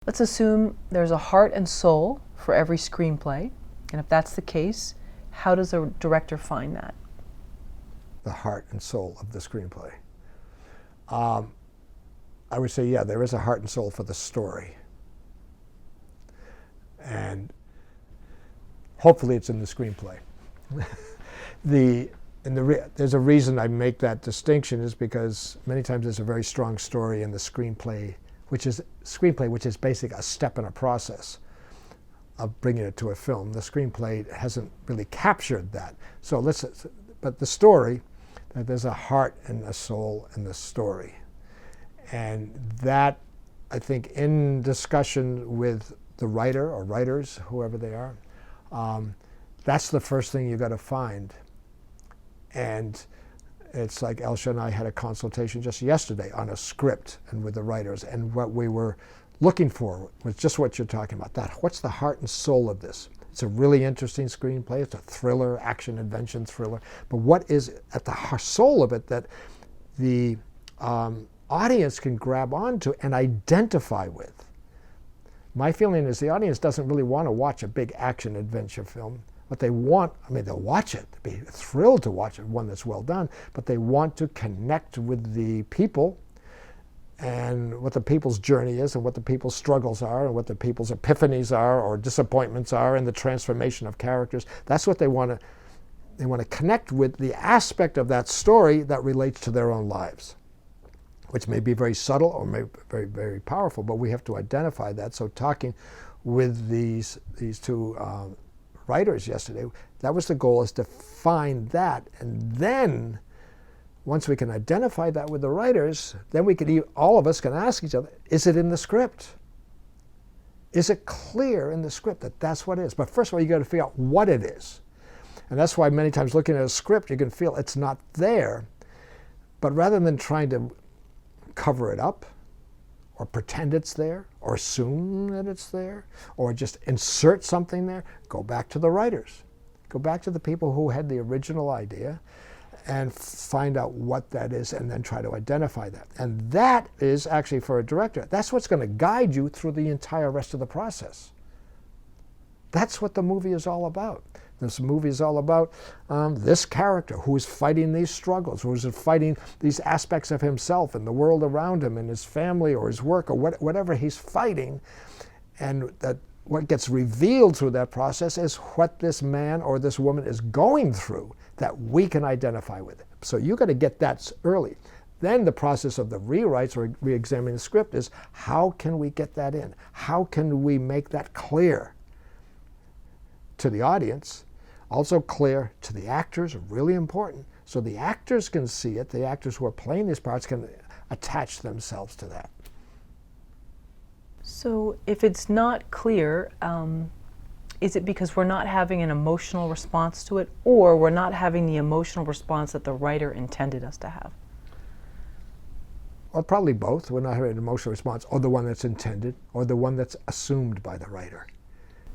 Let's assume there's a heart and soul for every screenplay, and if that's the case, how does a director find that? The heart and soul of the screenplay. I would say, yeah, there is a heart and soul for the story. And hopefully it's in the screenplay. There's a reason I make that distinction is because many times there's a very strong story in the screenplay, which is basically a step in a process of bringing it to a film. The screenplay hasn't really captured that. But the story, there's a heart and a soul in the story. And that, I think, in discussion with the writer or writers, whoever they are, that's the first thing you got to find. And it's like Elsha and I had a consultation just yesterday on a script and with the writers, and what we were looking for was just what you're talking about. What's the heart and soul of this? It's a really interesting screenplay. It's a thriller, action-adventure thriller. But what is at the soul of it that the audience can grab onto and identify with? My feeling is the audience doesn't really want to watch a big action-adventure film. What they want, they'll watch it, be thrilled to watch it, one that's well done, but they want to connect with the people and what the people's journey is and what the people's struggles are and what the people's epiphanies are or disappointments are and the transformation of characters. That's what they want to. They want to connect with the aspect of that story that relates to their own lives, which may be very subtle or may be very, very powerful, but we have to identify that. So talking with these two writers yesterday, that was the goal, is to find that. And then once we can identify that with the writers, then all of us can ask each other, is it in the script? Is it clear in the script that that's what it is? But first of all, you got to figure out what it is. And that's why many times looking at a script, you can feel it's not there. But rather than trying to cover it up or pretend it's there or assume that it's there or just insert something there, go back to the writers. Go back to the people who had the original idea and find out what that is and then try to identify that. And that is actually, for a director, that's what's going to guide you through the entire rest of the process. That's what the movie is all about. This movie is all about this character who is fighting these struggles, who is fighting these aspects of himself and the world around him and his family or his work or whatever he's fighting. And that what gets revealed through that process is what this man or this woman is going through that we can identify with. So you got to get that early. Then the process of the rewrites or re-examining the script is, how can we get that in? How can we make that clear to the audience? Also clear to the actors, really important. So the actors can see it. The actors who are playing these parts can attach themselves to that. So if it's not clear, is it because we're not having an emotional response to it, or we're not having the emotional response that the writer intended us to have? Well, probably both. We're not having an emotional response, or the one that's intended, or the one that's assumed by the writer.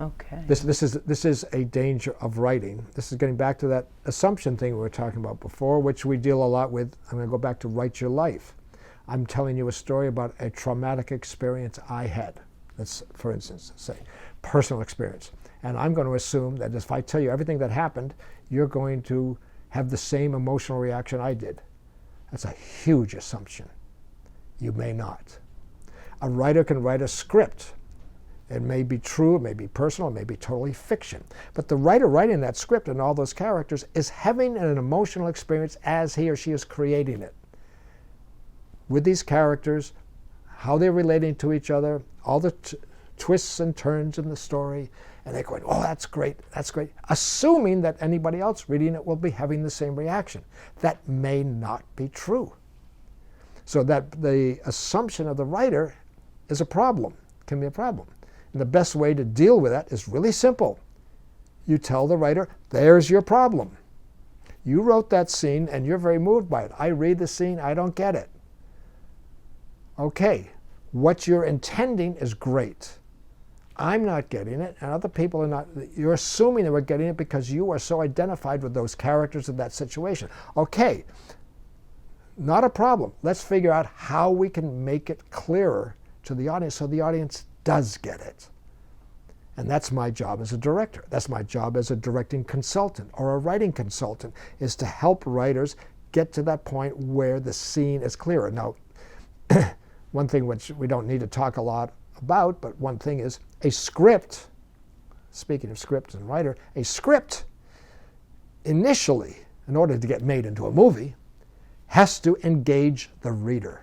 Okay. This is a danger of writing. This is getting back to that assumption thing we were talking about before, which we deal a lot with. I'm going to go back to Write Your Life. I'm telling you a story about a traumatic experience I had. Let's, for instance, say personal experience. And I'm going to assume that if I tell you everything that happened, you're going to have the same emotional reaction I did. That's a huge assumption. You may not. A writer can write a script. It may be true, it may be personal, it may be totally fiction. But the writer writing that script and all those characters is having an emotional experience as he or she is creating it. With these characters, how they're relating to each other, all the twists and turns in the story, and they're going, oh, that's great, assuming that anybody else reading it will be having the same reaction. That may not be true. So that the assumption of the writer is a problem, can be a problem. And the best way to deal with that is really simple. You tell the writer, there's your problem. You wrote that scene and you're very moved by it. I read the scene, I don't get it. Okay, what you're intending is great. I'm not getting it, and other people are not. You're assuming that we're getting it because you are so identified with those characters in that situation. Okay, not a problem. Let's figure out how we can make it clearer to the audience so the audience does get it. And that's my job as a director. That's my job as a directing consultant or a writing consultant, is to help writers get to that point where the scene is clearer. Now, one thing which we don't need to talk a lot about, but one thing is a script, speaking of script and writer, a script initially, in order to get made into a movie, has to engage the reader.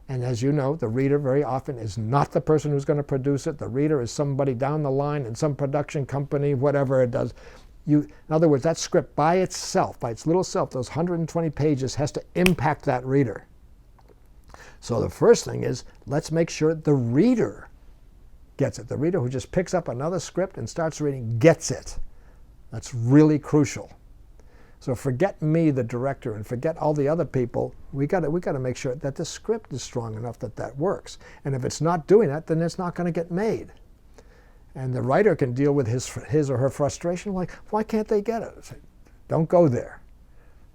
And as you know, the reader very often is not the person who's going to produce it. The reader is somebody down the line in some production company, whatever it does. In other words, that script by itself, by its little self, those 120 pages, has to impact that reader. So the first thing is, let's make sure the reader gets it. The reader who just picks up another script and starts reading gets it. That's really crucial. So forget me, the director, and forget all the other people. We got to make sure that the script is strong enough that that works. And if it's not doing that, then it's not going to get made. And the writer can deal with his or her frustration, like, why can't they get it? Don't go there.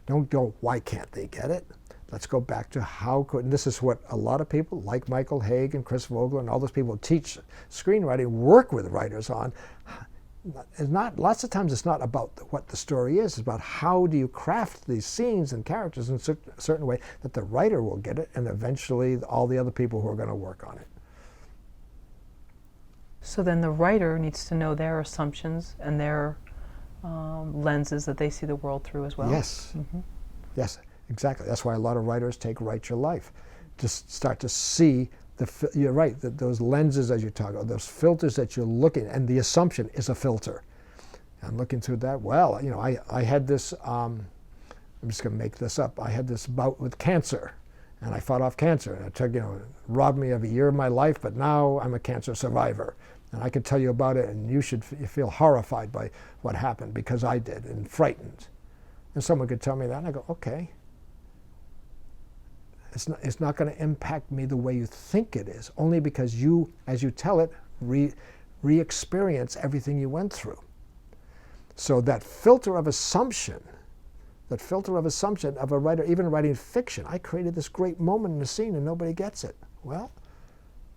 Don't go, why can't they get it? Let's go back to how could, and this is what a lot of people, like Michael Haig and Chris Vogler and all those people who teach screenwriting, work with writers on. It's not, lots of times it's not about what the story is, it's about how do you craft these scenes and characters in a certain way that the writer will get it, and eventually all the other people who are going to work on it. So then the writer needs to know their assumptions and their lenses that they see the world through as well. Yes. Mm-hmm. Yes, exactly. That's why a lot of writers take Write Your Life. Just start to see, you're right, those lenses as you talk about, those filters that you're looking at, and the assumption is a filter. I'm looking through that. Well, you know, I had this, I'm just going to make this up, I had this bout with cancer, and I fought off cancer, and it took, robbed me of a year of my life, but now I'm a cancer survivor. And I could tell you about it, and you feel horrified by what happened, because I did, and frightened. And someone could tell me that, and I go, okay. It's not going to impact me the way you think it is, only because you, as you tell it, re-experience everything you went through. So that filter of assumption of a writer, even writing fiction, I created this great moment in a scene and nobody gets it. Well,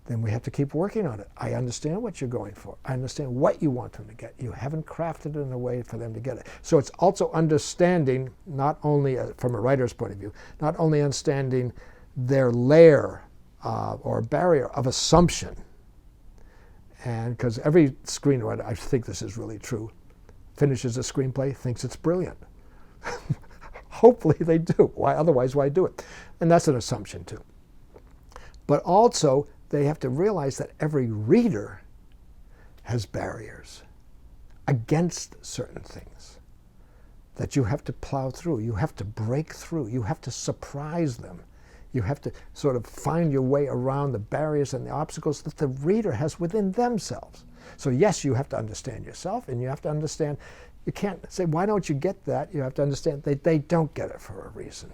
then we have to keep working on it. I understand what you're going for. I understand what you want them to get. You haven't crafted it in a way for them to get it. So it's also understanding, not only from a writer's point of view, not only understanding their layer or barrier of assumption. And because every screenwriter, I think this is really true, finishes a screenplay, thinks it's brilliant. Hopefully they do. Otherwise, why do it? And that's an assumption too. But also, they have to realize that every reader has barriers against certain things that you have to plow through. You have to break through. You have to surprise them. You have to sort of find your way around the barriers and the obstacles that the reader has within themselves. So yes, you have to understand yourself, and you have to understand, you can't say, why don't you get that? You have to understand they don't get it for a reason.